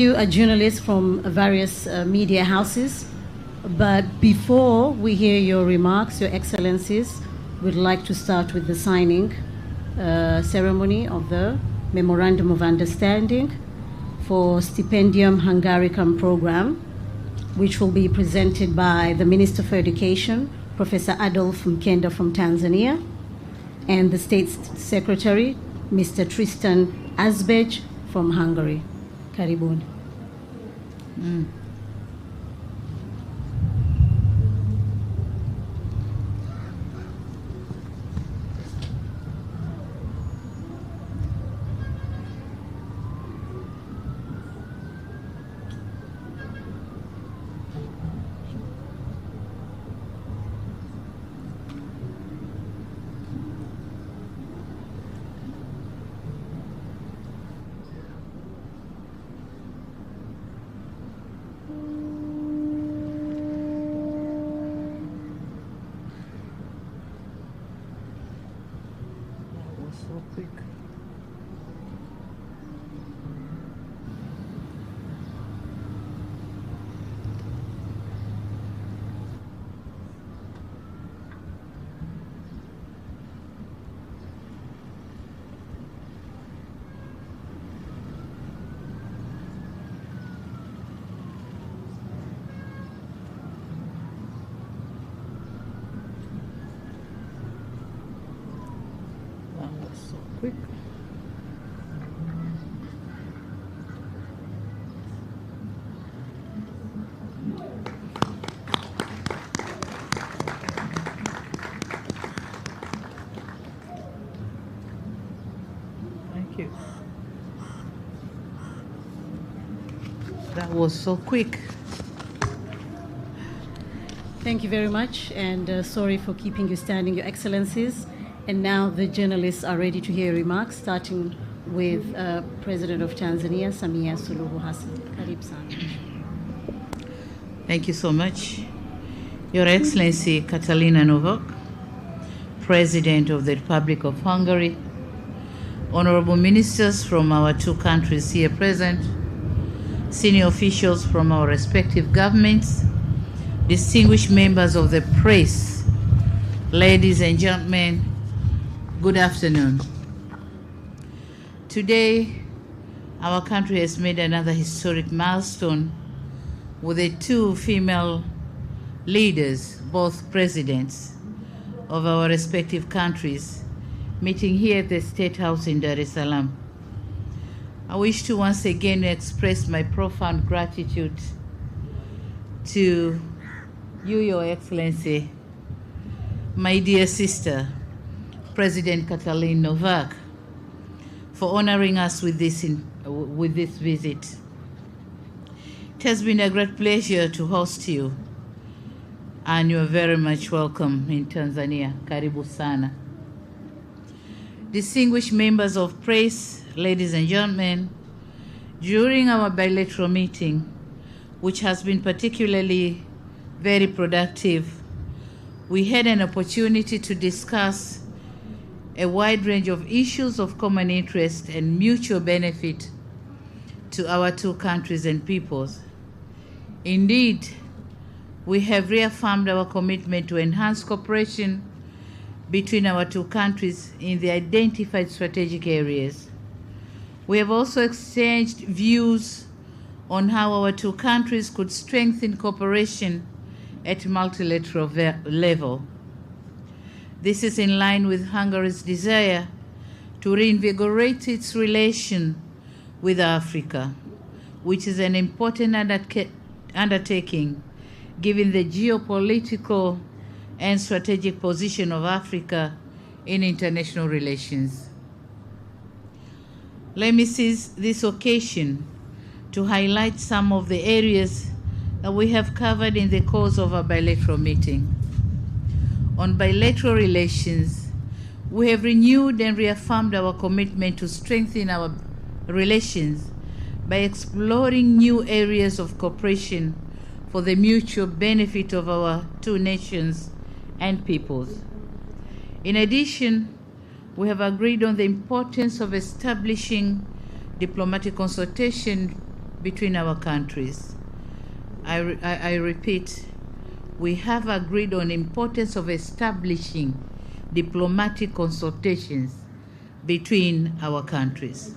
You are journalists from various media houses, but before we hear your remarks, Your Excellencies, we'd like to start with the signing ceremony of the Memorandum of Understanding for Stipendium Hungaricum Program, which will be presented by the Minister for Education, Professor Adolf Mkenda from Tanzania, and the State Secretary, Mr. Tristan Azbej from Hungary. Karibuni. So quick. Quick. Thank you. That was so quick. Thank you very much, and sorry for keeping you standing, Your Excellencies. And now the journalists are ready to hear remarks, starting with President of Tanzania, Samia Suluhu Hassan. Karibu sana. Thank you so much. Your Excellency Katalina Novak, President of the Republic of Hungary, honorable ministers from our two countries here present, senior officials from our respective governments, distinguished members of the press, ladies and gentlemen, good afternoon. Today, our country has made another historic milestone with the two female leaders, both presidents of our respective countries, meeting here at the State House in Dar es Salaam. I wish to once again express my profound gratitude to you, Your Excellency, my dear sister, President Katalin Novak, for honoring us with this visit. It has been a great pleasure to host you, and you are very much welcome in Tanzania. Karibu sana. Distinguished members of press, ladies and gentlemen, during our bilateral meeting, which has been particularly very productive, we had an opportunity to discuss a wide range of issues of common interest and mutual benefit to our two countries and peoples. Indeed, we have reaffirmed our commitment to enhance cooperation between our two countries in the identified strategic areas. We have also exchanged views on how our two countries could strengthen cooperation at multilateral level. This is in line with Hungary's desire to reinvigorate its relation with Africa, which is an important undertaking given the geopolitical and strategic position of Africa in international relations. Let me seize this occasion to highlight some of the areas that we have covered in the course of our bilateral meeting. On bilateral relations, we have renewed and reaffirmed our commitment to strengthen our relations by exploring new areas of cooperation for the mutual benefit of our two nations and peoples. In addition, we have agreed on the importance of establishing diplomatic consultation between our countries. I repeat, we have agreed on the importance of establishing diplomatic consultations between our countries.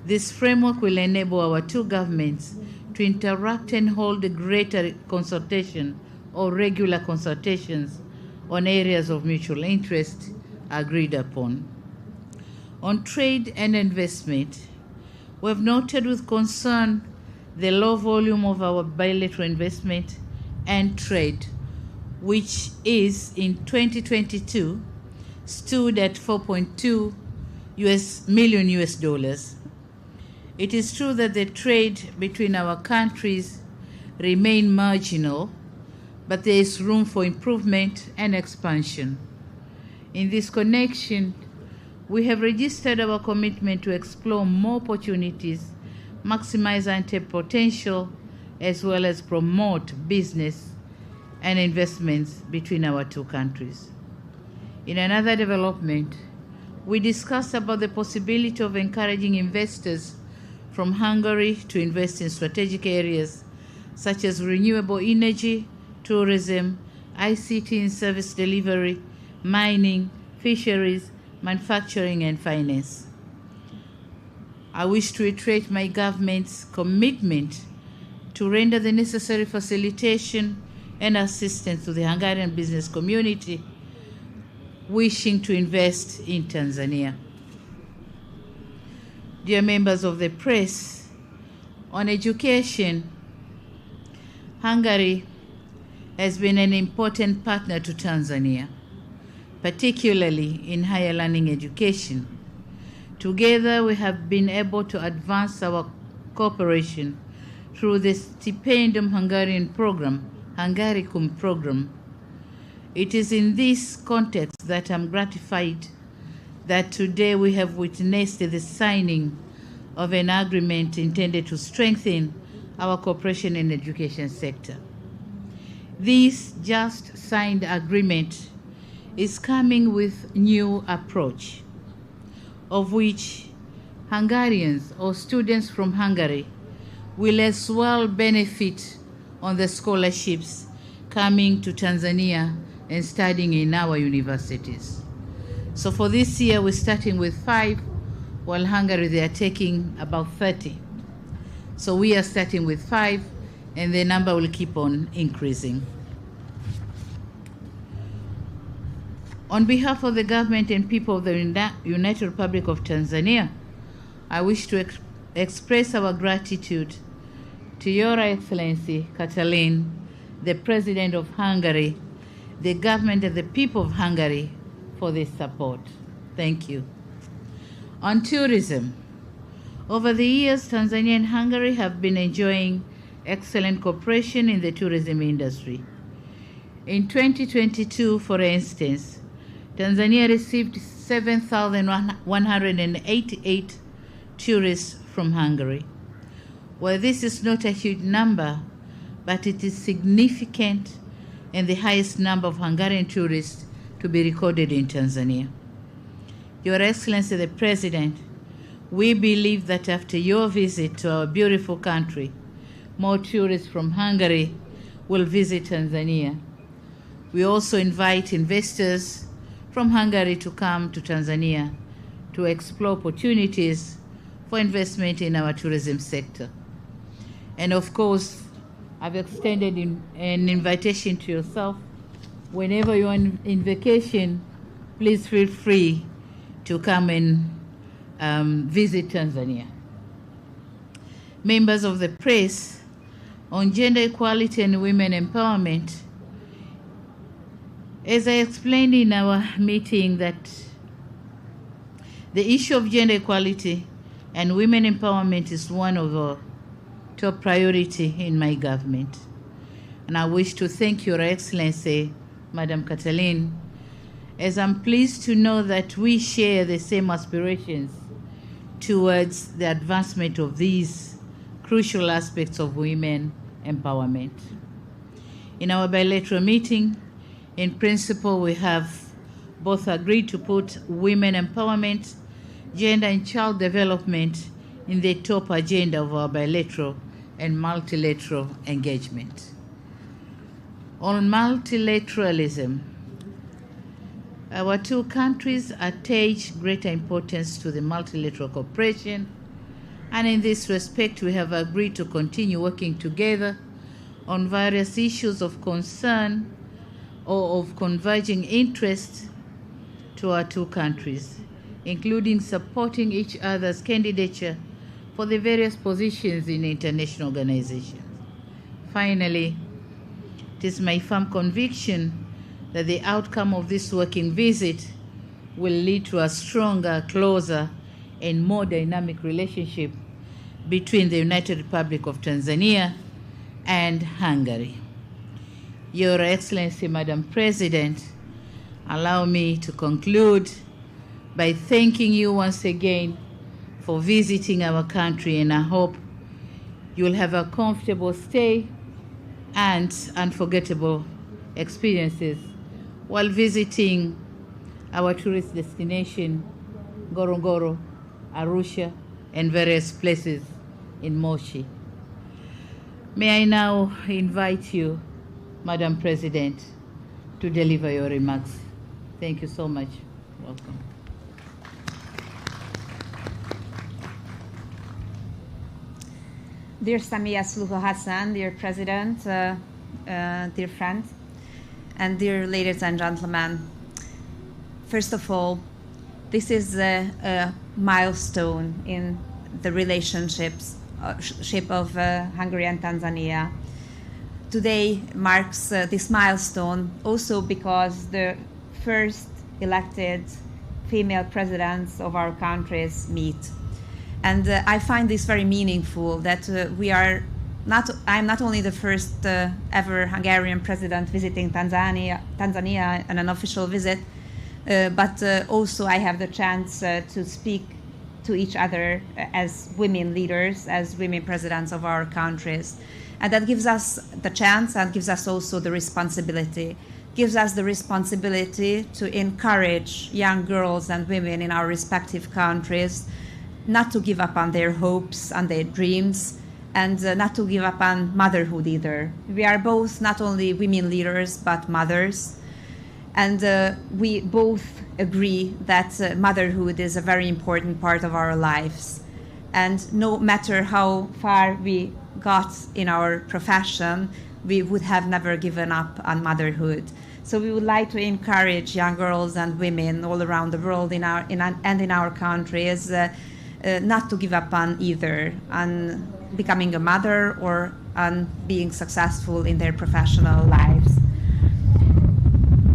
This framework will enable our two governments to interact and hold a greater consultation or regular consultations on areas of mutual interest agreed upon. On trade and investment, we have noted with concern the low volume of our bilateral investment and trade, which is in 2022 stood at $4.2 million US dollars. It is true that the trade between our countries remain marginal, but there is room for improvement and expansion. In this connection, we have registered our commitment to explore more opportunities, maximize untapped potential, as well as promote business and investments between our two countries. In another development, we discussed about the possibility of encouraging investors from Hungary to invest in strategic areas such as renewable energy, tourism, ICT and service delivery, mining, fisheries, manufacturing, and finance. I wish to reiterate my government's commitment to render the necessary facilitation and assistance to the Hungarian business community wishing to invest in Tanzania. Dear members of the press, on education, Hungary has been an important partner to Tanzania, particularly in higher learning education. Together, we have been able to advance our cooperation through the Stipendium Hungarian program, Hungaricum program. It is in this context that I'm gratified that today we have witnessed the signing of an agreement intended to strengthen our cooperation in the education sector. This just signed agreement is coming with new approach, of which Hungarians or students from Hungary will as well benefit on the scholarships coming to Tanzania and studying in our universities. So for this year, we're starting with 5, while Hungary, they are taking about 30. So we are starting with 5, and the number will keep on increasing. On behalf of the government and people of the United Republic of Tanzania, I wish to express our gratitude to Your Excellency Katalin, the President of Hungary, the government and the people of Hungary for this support. Thank you. On tourism, over the years, Tanzania and Hungary have been enjoying excellent cooperation in the tourism industry. In 2022, for instance, Tanzania received 7,188 tourists from Hungary. Well, this is not a huge number, but it is significant and the highest number of Hungarian tourists to be recorded in Tanzania. Your Excellency the President, we believe that after your visit to our beautiful country, more tourists from Hungary will visit Tanzania. We also invite investors from Hungary to come to Tanzania to explore opportunities for investment in our tourism sector. And of course, I've extended an invitation to yourself. Whenever you're in vacation, please feel free to come and visit Tanzania. Members of the press, on gender equality and women empowerment, as I explained in our meeting, that the issue of gender equality and women empowerment is one of our top priority in my government. And I wish to thank Your Excellency, Madam Katalin, as I'm pleased to know that we share the same aspirations towards the advancement of these crucial aspects of women empowerment. In our bilateral meeting, in principle, we have both agreed to put women empowerment, gender and child development in the top agenda of our bilateral and multilateral engagement. On multilateralism, our two countries attach greater importance to the multilateral cooperation, and in this respect, we have agreed to continue working together on various issues of concern or of converging interest to our two countries, including supporting each other's candidature for the various positions in international organizations. Finally, it is my firm conviction that the outcome of this working visit will lead to a stronger, closer, and more dynamic relationship between the United Republic of Tanzania and Hungary. Your Excellency, Madam President, allow me to conclude by thanking you once again for visiting our country, and I hope you'll have a comfortable stay and unforgettable experiences while visiting our tourist destination, Ngorongoro, Arusha, and various places in Moshi. May I now invite you, Madam President, to deliver your remarks. Thank you so much. Welcome. Dear Samia Suluhu Hassan, dear President, dear friends, and dear ladies and gentlemen, first of all, this is a milestone in the relationships of Hungary and Tanzania. Today marks this milestone also because the first elected female presidents of our countries meet. And I find this very meaningful that I'm not only the first ever Hungarian president visiting Tanzania on an official visit, but also I have the chance to speak to each other as women leaders, as women presidents of our countries. And that gives us the chance and gives us also the responsibility. Gives us the responsibility to encourage young girls and women in our respective countries not to give up on their hopes and their dreams, and not to give up on motherhood either. We are both not only women leaders, but mothers. And we both agree that motherhood is a very important part of our lives. And no matter how far we got in our profession, we would have never given up on motherhood. So we would like to encourage young girls and women all around the world in our countries not to give up on either, on becoming a mother or on being successful in their professional lives.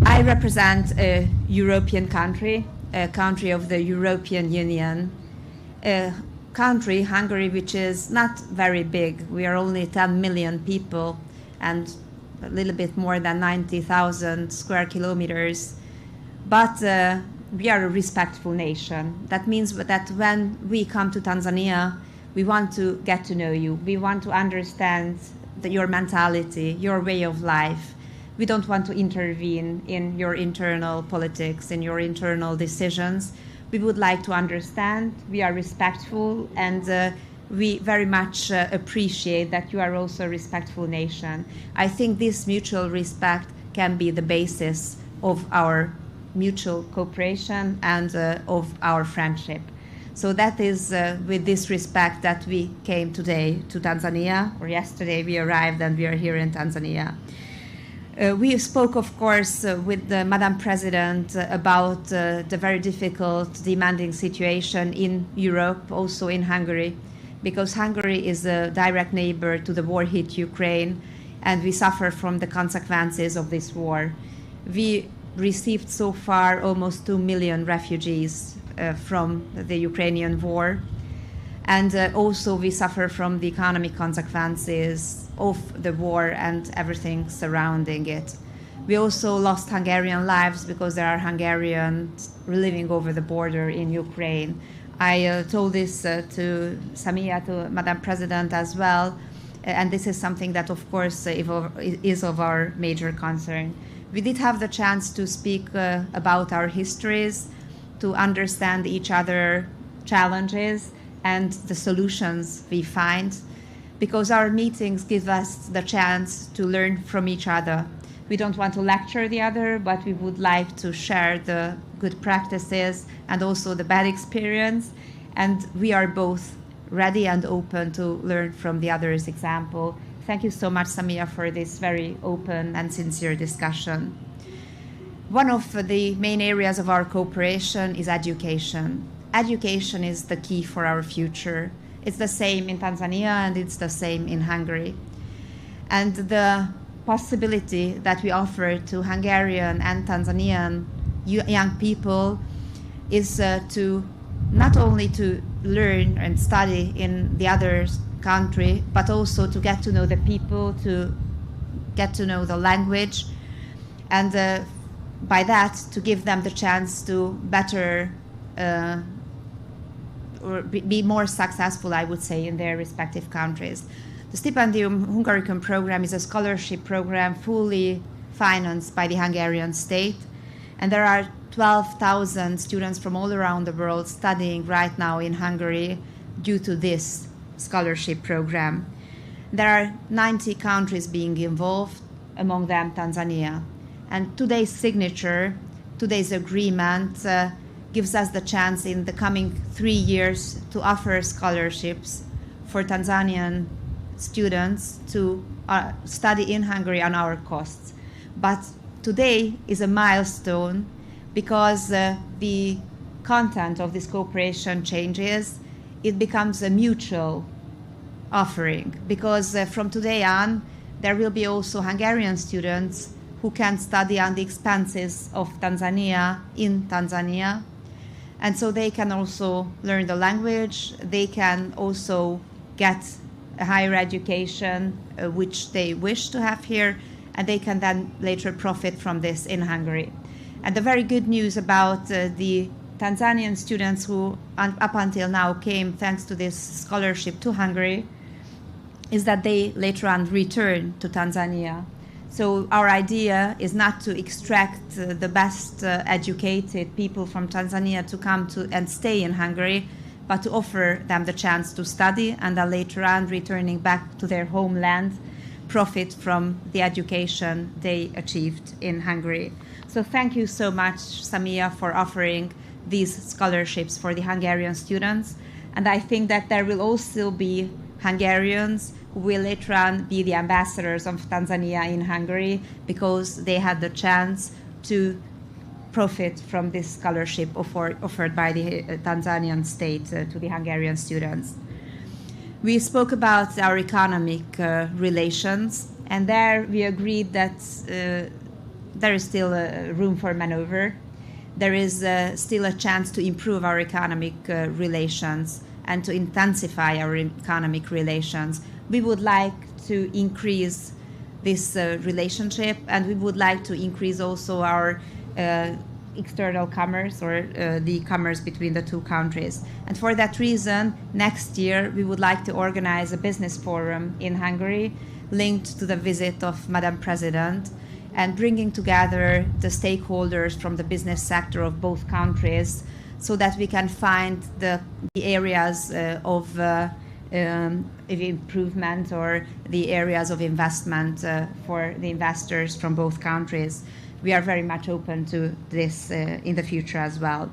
I represent a European country, a country of the European Union, a country, Hungary, which is not very big. We are only 10 million people and a little bit more than 90,000 square kilometers. But we are a respectful nation. That means that when we come to Tanzania, we want to get to know you. We want to understand your mentality, your way of life. We don't want to intervene in your internal politics, in your internal decisions. We would like to understand. We are respectful, and we very much appreciate that you are also a respectful nation. I think this mutual respect can be the basis of our mutual cooperation and of our friendship. So that is with this respect that we came today to Tanzania, or yesterday we arrived and we are here in Tanzania. We spoke, of course, with the Madam President about the very difficult, demanding situation in Europe, also in Hungary, because Hungary is a direct neighbor to the war-hit Ukraine, and we suffer from the consequences of this war. We received so far almost 2 million refugees from the Ukrainian war. And also we suffer from the economic consequences of the war and everything surrounding it. We also lost Hungarian lives because there are Hungarians living over the border in Ukraine. I told this to Samia, to Madam President as well, and this is something that of course is of our major concern. We did have the chance to speak about our histories, to understand each other's challenges, and the solutions we find, because our meetings give us the chance to learn from each other. We don't want to lecture the other, but we would like to share the good practices and also the bad experience. And we are both ready and open to learn from the other's example. Thank you so much, Samia, for this very open and sincere discussion. One of the main areas of our cooperation is education. Education is the key for our future. It's the same in Tanzania and it's the same in Hungary. And the possibility that we offer to Hungarian and Tanzanian young people is to not only to learn and study in the other country, but also to get to know the people, to get to know the language, and by that to give them the chance to better or be more successful, I would say, in their respective countries. The Stipendium Hungaricum program is a scholarship program fully financed by the Hungarian state, and there are 12,000 students from all around the world studying right now in Hungary due to this scholarship program. There are 90 countries being involved, among them Tanzania. And today's signature, today's agreement gives us the chance in the coming 3 years to offer scholarships for Tanzanian students to study in Hungary on our costs. But today is a milestone because the content of this cooperation changes. It becomes a mutual offering, because from today on there will be also Hungarian students who can study on the expenses of Tanzania in Tanzania, and so they can also learn the language, they can also get a higher education which they wish to have here, and they can then later profit from this in Hungary. And the very good news about the Tanzanian students who up until now came thanks to this scholarship to Hungary is that they later on return to Tanzania. So our idea is not to extract the best educated people from Tanzania to come to and stay in Hungary, but to offer them the chance to study and then later on, returning back to their homeland, profit from the education they achieved in Hungary. So thank you so much, Samia, for offering these scholarships for the Hungarian students. And I think that there will also be Hungarians who will later on be the ambassadors of Tanzania in Hungary, because they had the chance to profit from this scholarship offered by the Tanzanian state to the Hungarian students. We spoke about our economic relations, and there we agreed that there is still room for maneuver. There is still a chance to improve our economic relations and to intensify our economic relations. We would like to increase this relationship, and we would like to increase also our external commerce, or the commerce between the two countries. And for that reason, next year we would like to organize a business forum in Hungary linked to the visit of Madam President, and bringing together the stakeholders from the business sector of both countries so that we can find the areas of improvement, or the areas of investment for the investors from both countries. We are very much open to this in the future as well.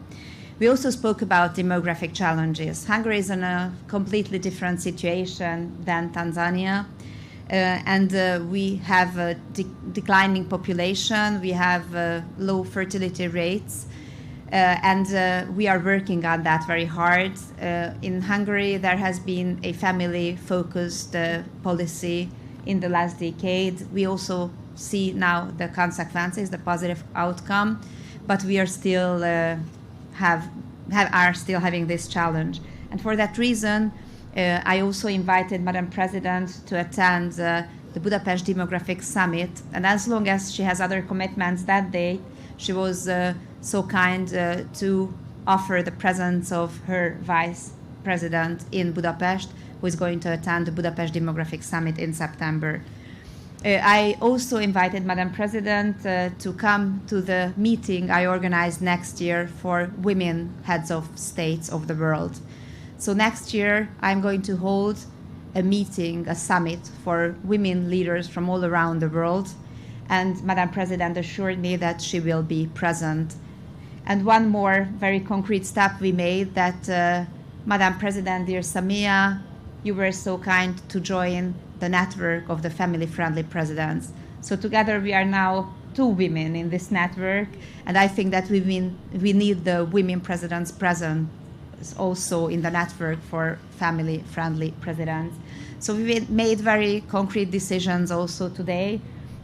We also spoke about demographic challenges. Hungary is in a completely different situation than Tanzania. And we have a declining population, we have low fertility rates, and we are working on that very hard. In Hungary, there has been a family-focused policy in the last decade. We also see now the consequences, the positive outcome, but we are still are still having this challenge. And for that reason, I also invited Madam President to attend the Budapest Demographic Summit, and as long as she has other commitments that day, she was so kind to offer the presence of her Vice President in Budapest, who is going to attend the Budapest Demographic Summit in September. I also invited Madam President to come to the meeting I organized next year for women heads of states of the world. So next year, I'm going to hold a meeting, a summit for women leaders from all around the world. And Madam President assured me that she will be present. And one more very concrete step we made that Madam President, dear Samia, you were so kind to join the network of the family-friendly presidents. So together we are now 2 women in this network, and I think that we need the women presidents present also in the network for family-friendly presidents. So we made very concrete decisions also today,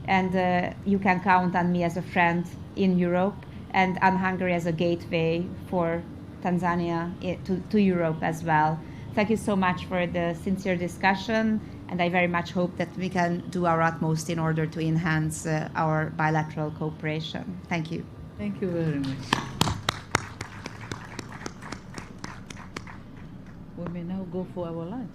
and you can count on me as a friend in Europe and on Hungary as a gateway for Tanzania to Europe as well. Thank you so much for the sincere discussion, and I very much hope that we can do our utmost in order to enhance our bilateral cooperation. Thank you. Thank you very much. We may now go for our lunch.